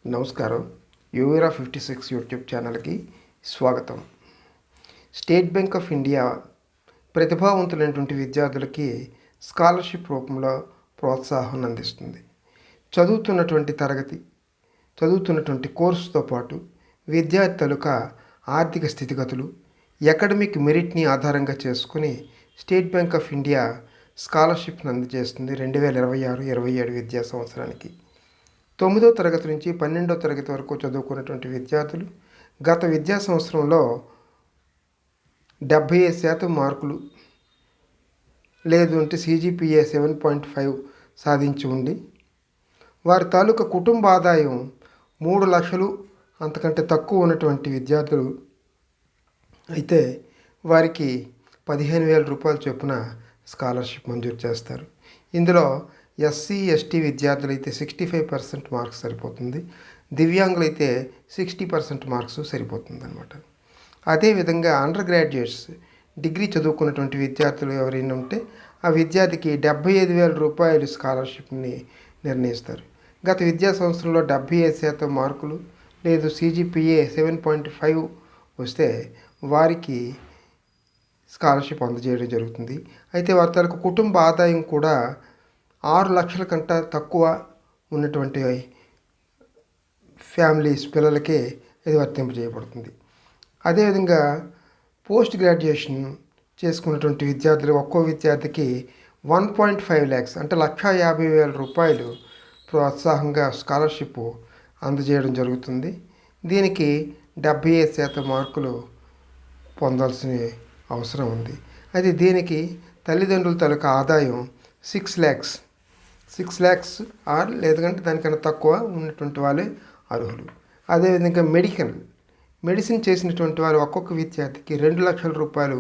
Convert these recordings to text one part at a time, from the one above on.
నమస్కారం. యువీరా 56 యూట్యూబ్ ఛానల్కి స్వాగతం. స్టేట్ బ్యాంక్ ఆఫ్ ఇండియా ప్రతిభావంతులైనటువంటి విద్యార్థులకి స్కాలర్షిప్ రూపంలో ప్రోత్సాహం అందిస్తుంది. చదువుతున్నటువంటి కోర్సుతో పాటు విద్యార్థి తాలూకా ఆర్థిక స్థితిగతులు, అకాడమిక్ మెరిట్ని ఆధారంగా చేసుకుని స్టేట్ బ్యాంక్ ఆఫ్ ఇండియా స్కాలర్షిప్ను అందజేస్తుంది 2026-27 విద్యా సంవత్సరానికి. 9వ తరగతి నుంచి 12వ తరగతి వరకు చదువుకున్నటువంటి విద్యార్థులు గత విద్యా సంవత్సరంలో 75% మార్కులు లేదు అంటే CGPA 7.5 సాధించి ఉండి వారి తాలూకా కుటుంబ ఆదాయం 3 లక్షలు అంతకంటే తక్కువ ఉన్నటువంటి విద్యార్థులు అయితే వారికి 15,000 రూపాయల చొప్పున స్కాలర్షిప్ మంజూరు చేస్తారు. ఇందులో SC/ST విద్యార్థులైతే 65% మార్క్స్ సరిపోతుంది, దివ్యాంగులైతే 60% మార్క్స్ సరిపోతుంది అన్నమాట. అదేవిధంగా అండర్ గ్రాడ్యుయేట్స్ డిగ్రీ చదువుకున్నటువంటి విద్యార్థులు ఎవరైనా ఉంటే ఆ విద్యార్థికి 75,000 రూపాయలు స్కాలర్షిప్ని నిర్ణయిస్తారు. గత విద్యా సంవత్సరంలో 75% మార్కులు లేదు CGPA 7.5 వస్తే వారికి స్కాలర్షిప్ అందజేయడం జరుగుతుంది. అయితే వారి తాలూకు కుటుంబ ఆదాయం కూడా 6 లక్షల కంటే తక్కువ ఉన్నటువంటి ఫ్యామిలీస్ పిల్లలకే ఇది వర్తింపజేయబడుతుంది. అదేవిధంగా పోస్ట్ గ్రాడ్యుయేషన్ చేసుకున్నటువంటి విద్యార్థులు ఒక్కో విద్యార్థికి 1.5 lakhs అంటే 1,50,000 రూపాయలు ప్రోత్సాహంగా స్కాలర్షిప్ అందజేయడం జరుగుతుంది. దీనికి 75% మార్కులు పొందాల్సిన అవసరం ఉంది. అయితే దీనికి తల్లిదండ్రుల తాలూకా ఆదాయం 6 lakhs ఆర్ లేదంటే దానికన్నా తక్కువ ఉన్నటువంటి వాళ్ళే అర్హులు. అదేవిధంగా మెడిసిన్ చేసినటువంటి వారు ఒక్కొక్క విద్యార్థికి 2 లక్షల రూపాయలు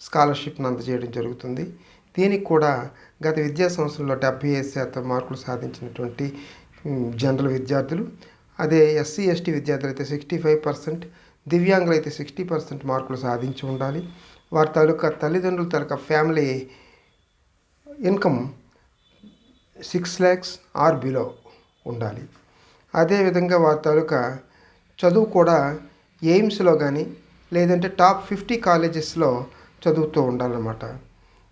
స్కాలర్షిప్ను అందజేయడం జరుగుతుంది. దీనికి కూడా గత విద్యా సంవత్సరంలో 75% మార్కులు సాధించినటువంటి జనరల్ విద్యార్థులు, అదే SC/ST విద్యార్థులు అయితే 65%, దివ్యాంగులు అయితే 60% మార్కులు సాధించి ఉండాలి. వారి తాలూకా తల్లిదండ్రుల తాలూకా family income 6 lakhs or below ఉండాలి. అదేవిధంగా వారి తాలూకా చదువు కూడా ఎయిమ్స్లో కానీ లేదంటే టాప్ 50 కాలేజెస్లో చదువుతూ ఉండాలన్నమాట.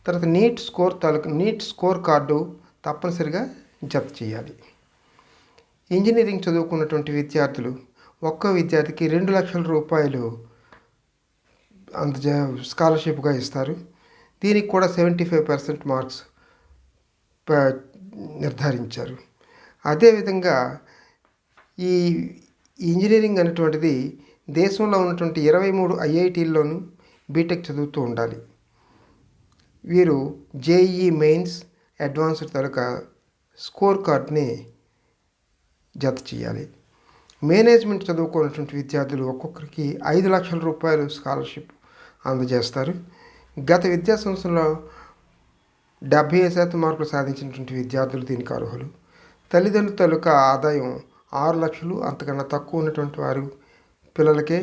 తర్వాత నీట్ స్కోర్ కార్డు తప్పనిసరిగా జత చేయాలి. ఇంజనీరింగ్ చదువుకున్నటువంటి విద్యార్థులు ఒక్కో విద్యార్థికి 2 లక్షల రూపాయలు స్కాలర్షిప్గా ఇస్తారు. దీనికి కూడా 75% మార్క్స్ నిర్ధారించారు. అదేవిధంగా ఈ ఇంజనీరింగ్ అనేటువంటిది దేశంలో ఉన్నటువంటి 23 IITల్లోనూ బీటెక్ చదువుతూ ఉండాలి. వీరు JEE మెయిన్స్ అడ్వాన్స్డ్ తాలూకా స్కోర్ కార్డ్ని జత చేయాలి. మేనేజ్మెంట్ చదువుకున్నటువంటి విద్యార్థులు ఒక్కొక్కరికి 5 లక్షల రూపాయలు స్కాలర్షిప్ అందజేస్తారు. గత విద్యా సంవత్సరంలో 75% మార్కులు సాధించినటువంటి విద్యార్థులు దీనికి అర్హులు. తల్లిదండ్రుల తాలూకా ఆదాయం 6 లక్షలు అంతకన్నా తక్కువ ఉన్నటువంటి వారు పిల్లలకే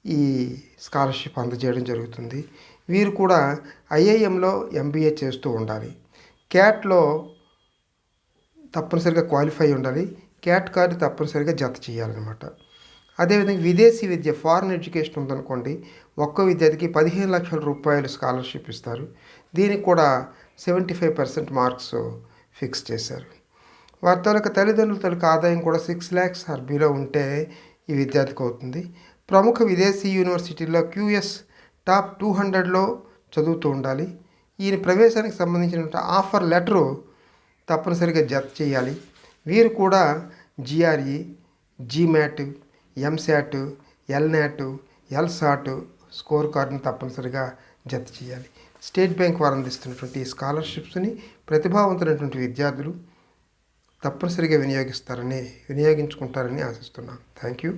ఈ స్కాలర్షిప్ అందజేయడం జరుగుతుంది. వీరు కూడా IIMలో MBA చేస్తూ ఉండాలి. క్యాట్లో తప్పనిసరిగా క్వాలిఫై ఉండాలి. క్యాట్ కార్డు తప్పనిసరిగా జత చేయాలన్నమాట. అదేవిధంగా విదేశీ విద్య ఫారెన్ ఎడ్యుకేషన్ ఉందనుకోండి, ఒక్కో విద్యార్థికి 15 లక్షల రూపాయలు స్కాలర్షిప్ ఇస్తారు. దీనికి కూడా 75% మార్క్స్ ఫిక్స్ చేశారు. వారి తాలూకా తల్లిదండ్రుల తాలూకా ఆదాయం కూడా 6 lakhs ఆర్ బిలో ఉంటే ఈ విద్యార్థికి అవుతుంది. ప్రముఖ విదేశీ యూనివర్సిటీల్లో QS టాప్ 200లో చదువుతూ ఉండాలి. ఈయన ప్రవేశానికి సంబంధించిన ఆఫర్ లెటరు తప్పనిసరిగా జత చేయాలి. వీరు కూడా GRE, GMAT, MSAT, LNAT, LSAT score కార్డును తప్పనిసరిగా జత చేయాలి. స్టేట్ బ్యాంక్ వారు అందిస్తున్నటువంటి స్కాలర్షిప్స్ని ప్రతిభావంతులైనటువంటి విద్యార్థులు తప్పనిసరిగా వినియోగించుకుంటారని ఆశిస్తున్నాను. Thank you.